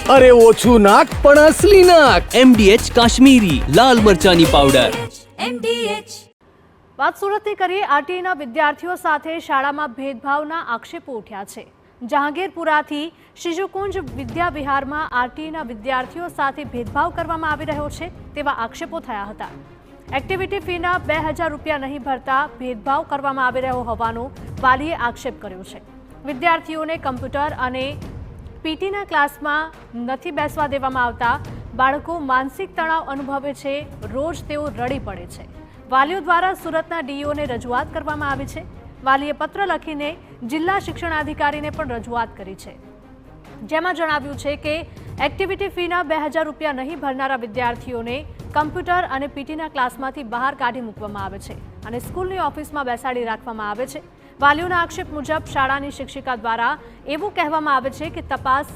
अरे ओछू नाक पण असली नाक। MDH કાશ્મીરી લાલ મરચાની પાવડર। વાત સુરતની કરીએ। આરટીઈના વિદ્યાર્થીઓ સાથે શાળામાં ભેદભાવના આક્ષેપો ઉઠ્યા છે। જહાંગીરપુરાથી શિશુકુંજ વિદ્યા વિહારમાં આરટીઈના વિદ્યાર્થીઓ સાથે ભેદભાવ કરવામાં આવી રહ્યો છે તેવા આક્ષેપો થયા હતા। એક્ટિવિટી ફીના 2000 રૂપિયા નહીં ભરતા ભેદભાવ કરવામાં આવી રહ્યો હોવાનો વાલીએ આક્ષેપ કર્યો છે। વિદ્યાર્થીઓને કમ્પ્યુટર અને પીટીના ક્લાસમાં નથી બેસવા દેવામાં આવતા બાળકો માનસિક તણાવ અનુભવે છે। રોજ તેઓ રડી પડે છે। વાલીઓ દ્વારા સુરતના ડીઈઓને રજૂઆત કરવામાં આવી છે। વાલીએ પત્ર લખીને જિલ્લા શિક્ષણાધિકારીને પણ રજૂઆત કરી છે, જેમાં જણાવ્યું છે કે એક્ટિવિટી ફીના 2000 રૂપિયા નહીં ભરનારા વિદ્યાર્થીઓને કમ્પ્યુટર અને પીટીના ક્લાસમાંથી બહાર કાઢી મૂકવામાં આવે છે અને સ્કૂલની ઓફિસમાં બેસાડી રાખવામાં આવે છે। વાલીઓના આક્ષેપ મુજબ શાળાની શિક્ષિકા દ્વારા એવું કહેવામાં આવે છે કે તપાસ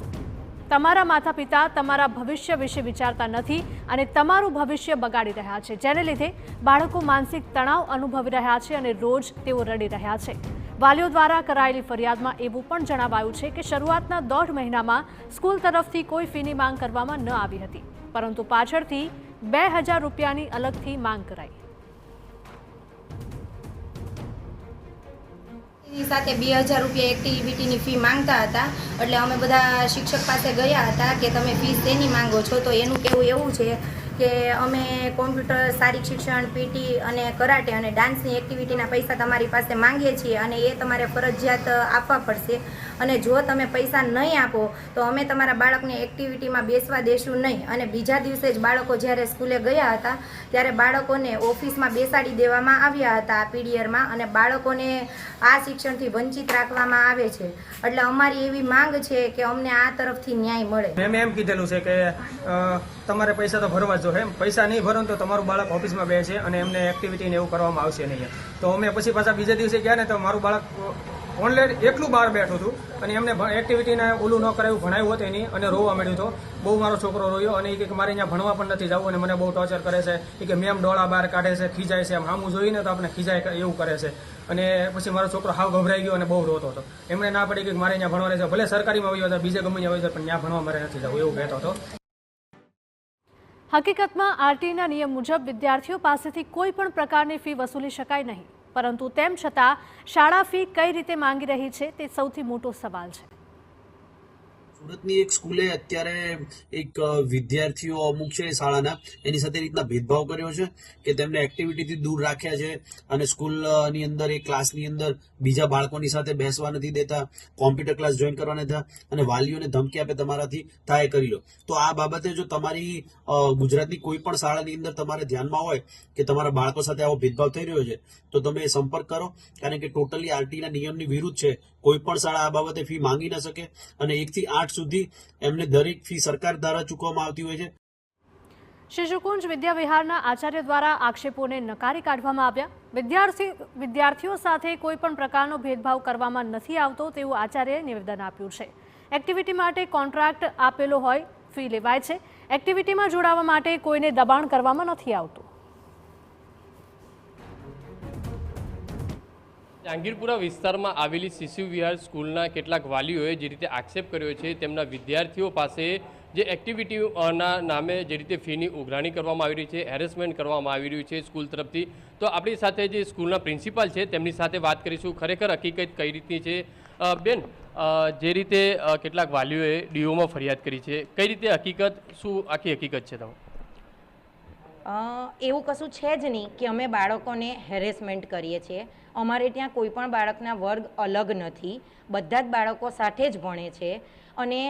તમારા માતા પિતા તમારા ભવિષ્ય વિશે વિચારતા નથી અને તમારું ભવિષ્ય બગાડી રહ્યા છે, જેને લીધે બાળકો માનસિક તણાવ અનુભવી રહ્યા છે અને રોજ તેઓ રડી રહ્યા છે। વાલીઓ દ્વારા કરાયેલી ફરિયાદમાં એવું પણ જણાવાયું છે કે શરૂઆતના 1.5 મહિનામાં સ્કૂલ તરફથી કોઈ ફીની માંગ કરવામાં ન આવી હતી, પરંતુ પાછળથી 2000 રૂપિયાની અલગથી માંગ કરાઈ। સાથે 2000 રૂપિયા એક્ટિવિટીની ફી માંગતા હતા, એટલે અમે બધા શિક્ષક પાસે ગયા હતા કે તમે ફીસ શેની માંગો છો, તો એનું કહેવું એવું છે કે અમે કોમ્પ્યુટર, શારીરિક શિક્ષણ, પીટી અને કરાટે અને ડાન્સની એક્ટિવિટીના પૈસા તમારી પાસે માંગીએ છીએ અને એ તમારે ફરજિયાત આપવા પડશે અને જો તમે પૈસા નહીં આપો તો અમે તમારા બાળકને એક્ટિવિટીમાં બેસવા દેશું નહીં। અને બીજા દિવસે જ બાળકો જ્યારે સ્કૂલે ગયા હતા ત્યારે બાળકોને ઓફિસમાં બેસાડી દેવામાં આવ્યા હતા પીડીઆરમાં અને બાળકોને આ શિક્ષણથી વંચિત રાખવામાં આવે છે। એટલે અમારી એવી માંગ છે કે અમને આ તરફથી ન્યાય મળે। મેં એમ કીધેલું છે કે તમારે પૈસા તો ભરવા જ જોઈએ, પૈસા નહીં ભરો તો તમારું બાળક ઓફિસમાં બેસે અને એમને એક્ટિવિટી ને એવું કરવામાં આવશે નહીં। તો અમે પછી પાછા બીજા દિવસે ગયા ને તો મારું બાળક ઓનલાઈન એકલું બહાર બેઠું હતું અને એમને એક્ટિવિટીને ઓલું ન કરાયું, ભણાયું હતું નહીં અને રોવા માંડ્યું હતું। બહુ મારો છોકરો રોયો અને એ કે મારે અહીંયા ભણવા પણ નથી જવું અને મને બહુ ટોર્ચર કરે છે। એ કે મેમ ડોળા બહાર કાઢે છે, ખીજાય છે, આમ સામું જોઈને તો આપણે ખીજાય એવું કરે છે। અને પછી મારો છોકરો હાવ ગભરાઈ ગયો અને બહુ રોતો હતો। એમણે ના પડી કે મારે અહીંયા ભણવા રહે છે, ભલે સરકારીમાં આવ્યો હતો, બીજે ગમે આવ્યો પણ ત્યાં ભણવા મારે નથી જવું એવું કહેતો હતો। હકીકતમાં આરટીઈના નિયમ મુજબ વિદ્યાર્થીઓ પાસેથી કોઈ પણ પ્રકારની ફી વસૂલી શકાય નહીં, પરંતુ તેમ છતાં શાળા ફી કઈ રીતે માંગી રહી છે તે સૌથી મોટો સવાલ છે। સુરતની એક સ્કૂલે અત્યારે એક વિદ્યાર્થીઓ અમુક છે શાળાના એની સાથે રીતના ભેદભાવ કર્યો છે કે તેમને એક્ટિવિટીથી દૂર રાખ્યા છે અને સ્કૂલની અંદર એ ક્લાસની અંદર બીજા બાળકોની સાથે બેસવા નથી દેતા, કોમ્પ્યુટર ક્લાસ જોઈન કરવા નથી દેતા અને વાલીઓને ધમકી આપે તમારાથી થાય કરી લો। તો આ બાબતે જો તમારી ગુજરાતની કોઈ પણ શાળાની અંદર તમારે ધ્યાનમાં હોય કે તમારા બાળકો સાથે આવો ભેદભાવ થઈ રહ્યો છે તો તમે સંપર્ક કરો, કારણ કે ટોટલી આરટીઈના નિયમની વિરુદ્ધ છે। કોઈ પણ શાળા આ બાબતે ફી માંગી ન શકે અને 1 થી 8 સુધી એમને દરેક ફી સરકાર દ્વારા ચૂકવવામાં આવતી હોય છે। શિશુકુંજ વિદ્યા વિહારના આચાર્ય દ્વારા આક્ષેપોને નકારી કાઢવામાં આવ્યા। વિદ્યાર્થીઓ સાથે કોઈ પણ પ્રકારનો ભેદભાવ કરવામાં નથી આવતો તેવું આચાર્યએ નિવેદન આપ્યું છે। એક્ટિવિટી માટે કોન્ટ્રાક્ટ આપેલો હોય, ફી લેવાય છે। એક્ટિવિટીમાં જોડાવા માટે કોઈને દબાણ કરવામાં નથી આવતું। જહાંગીરપુરા વિસ્તારમાં આવેલી શિશુ વિહાર સ્કૂલના કેટલાક વાલીઓએ જે રીતે આક્ષેપ કર્યો છે તેમના વિદ્યાર્થીઓ પાસે જે એક્ટિવિટીના નામે જે રીતે ફીની ઉઘરાણી કરવામાં આવી રહી છે, હેરેસમેન્ટ કરવામાં આવી રહ્યું છે સ્કૂલ તરફથી, તો આપણી સાથે જે સ્કૂલના પ્રિન્સિપાલ છે તેમની સાથે વાત કરીશું। ખરેખર હકીકત કઈ રીતની છે? બેન, જે રીતે કેટલાક વાલીઓએ ડીઓમાં ફરિયાદ કરી છે, કઈ રીતે હકીકત, શું આખી હકીકત છે? તમે એવું કશું છે જ નહીં કે અમે બાળકોને હેરેસમેન્ટ કરીએ છીએ। અમારે ત્યાં કોઈ પણ બાળકના વર્ગ અલગ નથી, બધા જ બાળકો સાથે જ ભણે છે અને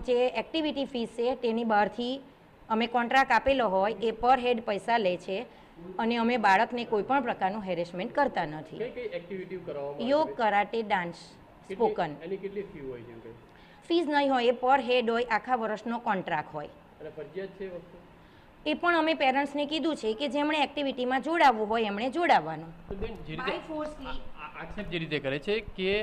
જે એક્ટિવિટી ફીસ છે તેની બહારથી અમે કોન્ટ્રાક્ટ આપેલો હોય એ પર હેડ પૈસા લે છે અને અમે બાળકને કોઈ પણ પ્રકારનું હેરેસમેન્ટ કરતા નથી। યોગ, કરાટે, ડાન્સ, સ્પોકન, ફીસ નહીં હોય, એ પર હેડ હોય, આખા વર્ષનો કોન્ટ્રાક્ટ હોય। એ પણ અમે પેરેન્ટ્સને કીધું છે કે જેમણે એક્ટિવિટીમાં જોડાવવું હોય એમણે જોડાવવાનું। આક્ષેપ જે રીતે કરે છે કે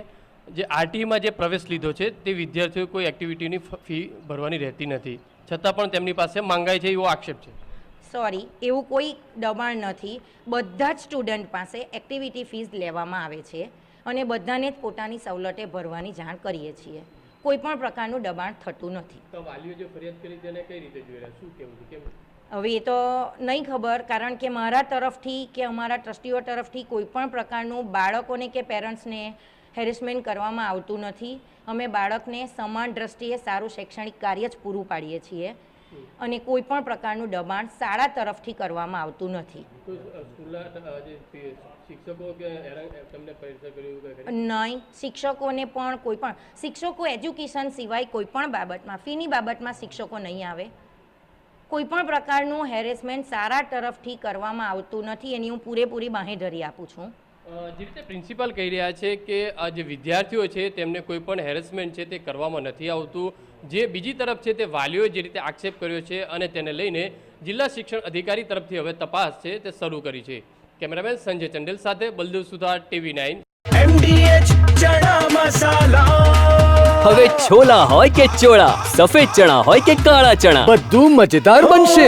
જે આરટીઈમાં જે પ્રવેશ લીધો છે તે વિદ્યાર્થીઓ કોઈ એક્ટિવિટીની ફી ભરવાની રહેતી નથી, છતાં પણ તેમની પાસે માંગાય છે, એવો આક્ષેપ છે। સોરી, એવું કોઈ દબાણ નથી। બધા જ સ્ટુડન્ટ પાસે એક્ટિવિટી ફીસ લેવામાં આવે છે અને બધાને જ પોતાની સવલતે ભરવાની જાણ કરીએ છીએ। કોઈ પણ પ્રકારનું દબાણ થતું નથી. તો વાલીઓ જે ફરિયાદ કરી તેને કઈ રીતે જોઈ રહ્યા, શું કેવું છે, કેમ? હવે એ તો નહીં ખબર, કારણ કે મારા તરફથી કે અમારા ટ્રસ્ટીઓ તરફથી કોઈ પણ પ્રકારનું બાળકોને કે પેરેન્ટ્સને હેરેસમેન્ટ કરવામાં આવતું નથી. અમે બાળકને સમાન દ્રષ્ટિએ સારું શૈક્ષણિક કાર્ય જ પૂરું પાડીએ છીએ અને કોઈ પણ પ્રકારનું દબાણ શાળા તરફથી કરવામાં આવતું નથી. તો સ્કૂલના જે શિક્ષકો કે તમને પરીક્ષા કર્યું કે ખરી? નહીં, શિક્ષકોને પણ કોઈ પણ શિક્ષકો એજ્યુકેશન સિવાય કોઈ પણ બાબતમાં ફીની બાબતમાં શિક્ષકો નહીં આવે. કોઈ પણ પ્રકારનું હેરેસમેન્ટ શાળા તરફથી કરવામાં આવતું નથી, એની હું પૂરેપૂરી બાંહેધરી આપું છું. જે રીતે પ્રિન્સિપાલ કહી રહ્યા છે કે આ જે વિદ્યાર્થીઓ છે તેમને કોઈ પણ હેરેસમેન્ટ છે તે કરવામાં નથી આવતું. જે બીજી તરફ છે તે વાલીઓએ જે રીતે આક્ષેપ કર્યો છે અને તેને લઈને જિલ્લા શિક્ષણ અધિકારી તરફથી હવે તપાસ છે તે શરૂ કરી છે. કેમેરામેન સંજય ચંડેલ સાથે બલદેવ સુથાર, TV9. હવે છોલા હોય કે ચોળા, સફેદ ચણા હોય કે કાળા ચણા, બધું મજેદાર બનશે.